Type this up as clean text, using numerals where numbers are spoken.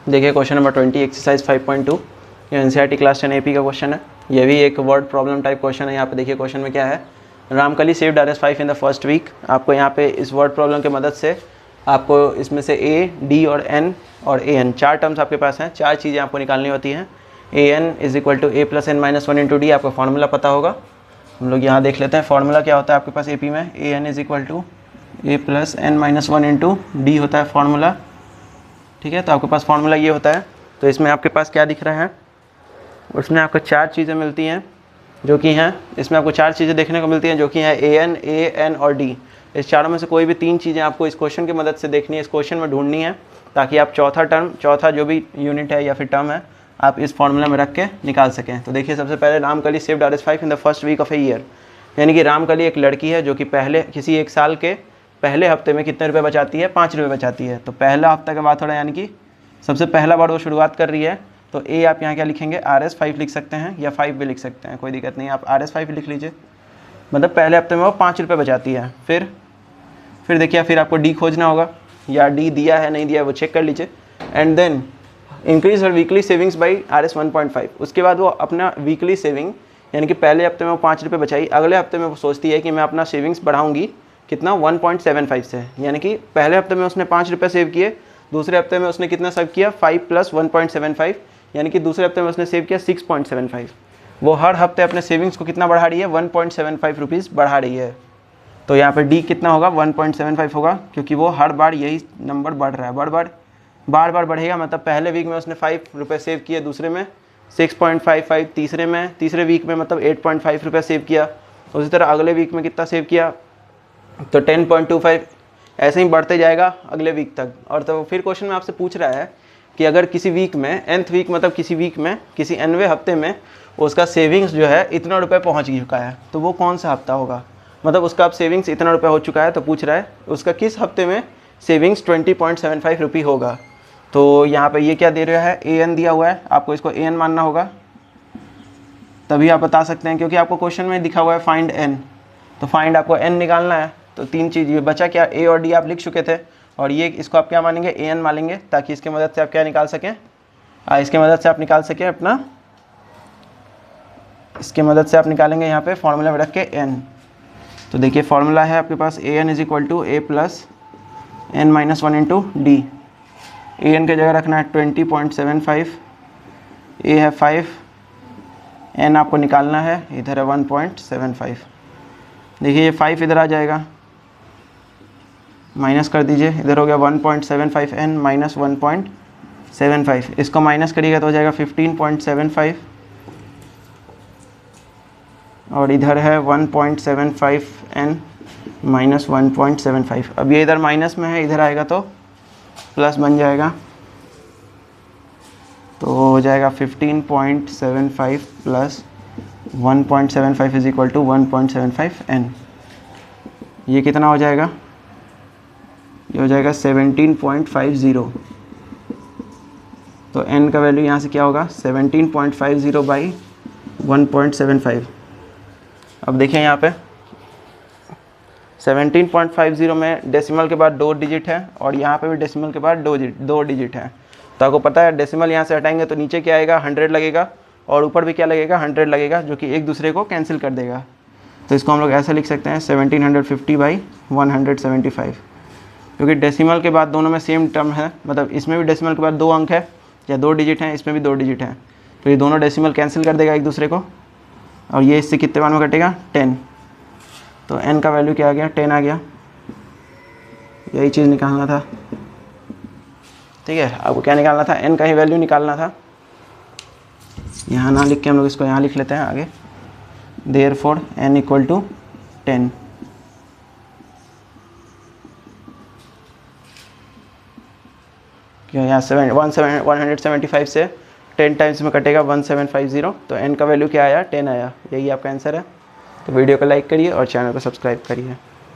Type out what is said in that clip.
देखिए question number 20 exercise 5.2 ये NCERT class 10 AP का क्वेश्चन है। ये भी एक वर्ड प्रॉब्लम टाइप क्वेश्चन है। यहाँ पे देखिए क्वेश्चन में क्या है, Ramkali saved RS5 in the first week. आपको यहाँ पे इस वर्ड प्रॉब्लम की मदद से आपको इसमें से A, D और N और AN चार टर्म्स आपके पास हैं, चार चीज़ें आपको निकालनी होती हैं। AN is equal to A plus N minus 1 into D, आपको फॉर्मूला पता होगा। हम लोग यहाँ देख लेते हैं फॉर्मूला क्या होता है आपके पास AP में। AN is equal to A plus N minus 1 into D होता है फॉर्मूला। ठीक है, तो आपके पास फॉर्मूला ये होता है। तो इसमें आपके पास क्या दिख रहा है, उसमें आपको चार चीज़ें मिलती हैं जो कि हैं, इसमें आपको चार चीज़ें देखने को मिलती हैं जो कि हैं AN, AN और D। इस चारों में से कोई भी तीन चीज़ें आपको इस क्वेश्चन की मदद से देखनी है, इस क्वेश्चन में ढूंढनी है, ताकि आप चौथा जो भी यूनिट है या फिर टर्म है आप इस फॉर्मूला में रख के निकाल सकें। तो देखिए सबसे पहले Ramkali saved RS5 in the first week of a year, यानी कि रामकली एक लड़की है जो कि पहले किसी एक साल के पहले हफ्ते में कितने रुपए बचाती है, 5 रुपये बचाती है। तो पहला हफ्ता का बात हो रहा है, यानी कि सबसे पहला बार वो शुरुआत कर रही है। तो ए आप यहाँ क्या लिखेंगे, RS5 लिख सकते हैं या 5 भी लिख सकते हैं, कोई दिक्कत नहीं, आप RS5 लिख लीजिए। मतलब पहले हफ्ते में वो 5 रुपये बचाती है। फिर देखिए, फिर आपको डी खोजना होगा, या डी दिया है नहीं दिया है वो चेक कर लीजिए। And then increase her weekly savings by RS1.5। उसके बाद वो अपना वीकली सेविंग, यानी कि पहले हफ्ते में वो 5 रुपये बचाई, अगले हफ्ते में वो सोचती है कि मैं अपना सेविंग्स बढ़ाऊंगी कितना, 1.75 से। यानी कि पहले हफ्ते में उसने 5 रुपये सेव किए, दूसरे हफ्ते में उसने कितना सेव किया, 5 प्लस 1.75, यानी कि दूसरे हफ्ते में उसने सेव किया 6.75। वो हर हफ्ते अपने सेविंग्स को कितना बढ़ा रही है, 1.75 रुपीज़ बढ़ा रही है। तो यहाँ पे डी कितना होगा, 1.75 होगा, क्योंकि वो हर बार यही नंबर बढ़ रहा है, बार बार बढ़ेगा। मतलब पहले वीक में उसने 5 रुपये सेव किए, दूसरे में 6.55, तीसरे वीक में मतलब 8.5 रुपये सेव किया। उसी तरह अगले वीक में कितना सेव किया, तो 10.25, ऐसे ही बढ़ते जाएगा अगले वीक तक। और तो फिर क्वेश्चन में आपसे पूछ रहा है कि अगर किसी वीक में nth वीक, मतलब किसी वीक में किसी nवें हफ्ते में उसका सेविंग्स जो है इतना रुपये पहुंच चुका है, तो वो कौन सा हफ्ता होगा। मतलब उसका अब सेविंग्स इतना रुपये हो चुका है, तो पूछ रहा है उसका किस हफ्ते में सेविंग्स 20.75 रुपये होगा। तो यहाँ पे ये क्या दे रहा है, AN दिया हुआ है, आपको इसको AN मानना होगा, तभी आप बता सकते हैं, क्योंकि आपको क्वेश्चन में दिखा हुआ है फाइंड N। तो फाइंड आपको N निकालना है। तो तीन चीज़ ये बचा क्या, A और D आप लिख चुके थे, और ये इसको आप क्या मानेंगे, AN मानेंगे, ताकि इसके मदद से आप क्या निकाल सकें, इसके मदद से आप निकाल सकें अपना, इसके मदद से आप निकालेंगे यहाँ पे फॉर्मूला में रख के N। तो देखिए फॉर्मूला है आपके पास AN is equal to A plus N minus 1 into D. AN की जगह रखना है 20.75, A है 5, N आपको निकालना है, इधर है 1.75। देखिए ये 5 इधर आ जाएगा, माइनस कर दीजिए, इधर हो गया 1.75 N माइनस 1.75, इसको माइनस करिएगा तो हो जाएगा 15.75, और इधर है 1.75 N माइनस 1.75। अब ये इधर माइनस में है, इधर आएगा तो प्लस बन जाएगा, तो हो जाएगा 15.75 plus 1.75 is equal to 1.75 N। ये कितना हो जाएगा, ये हो जाएगा 17.50। तो N का वैल्यू यहाँ से क्या होगा, 17.50 बाई 1.75। अब देखिए यहाँ पे 17.50 में डेसिमल के बाद 2 डिजिट है, और यहाँ पे भी डेसिमल के बाद 2 डिजिट है। तो आपको पता है डेसिमल यहाँ से हटाएंगे तो नीचे क्या आएगा, 100 लगेगा, और ऊपर भी क्या लगेगा, 100 लगेगा, जो कि एक दूसरे को कैंसिल कर देगा। तो इसको हम लोग ऐसा लिख सकते हैं 1750 बाई 175, क्योंकि डेसिमल के बाद दोनों में सेम टर्म है, मतलब इसमें भी डेसिमल के बाद 2 अंक है या 2 डिजिट हैं, इसमें भी 2 डिजिट हैं, तो ये दोनों डेसिमल कैंसिल कर देगा एक दूसरे को, और ये इससे कितने बार में कटेगा, 10। तो N का वैल्यू क्या आ गया, 10 आ गया। यही चीज़ निकालना था, ठीक है, आपको क्या निकालना था, N का ही वैल्यू निकालना था। यहाँ ना लिख के हम लोग इसको यहाँ लिख लेते हैं आगे, देयरफॉर N इक्वल टू 10। क्यों यहाँ 175 से 10 टाइम्स में कटेगा 1750, तो N का वैल्यू क्या आया, 10 आया। यही आपका आंसर है। तो वीडियो को लाइक करिए और चैनल को सब्सक्राइब करिए।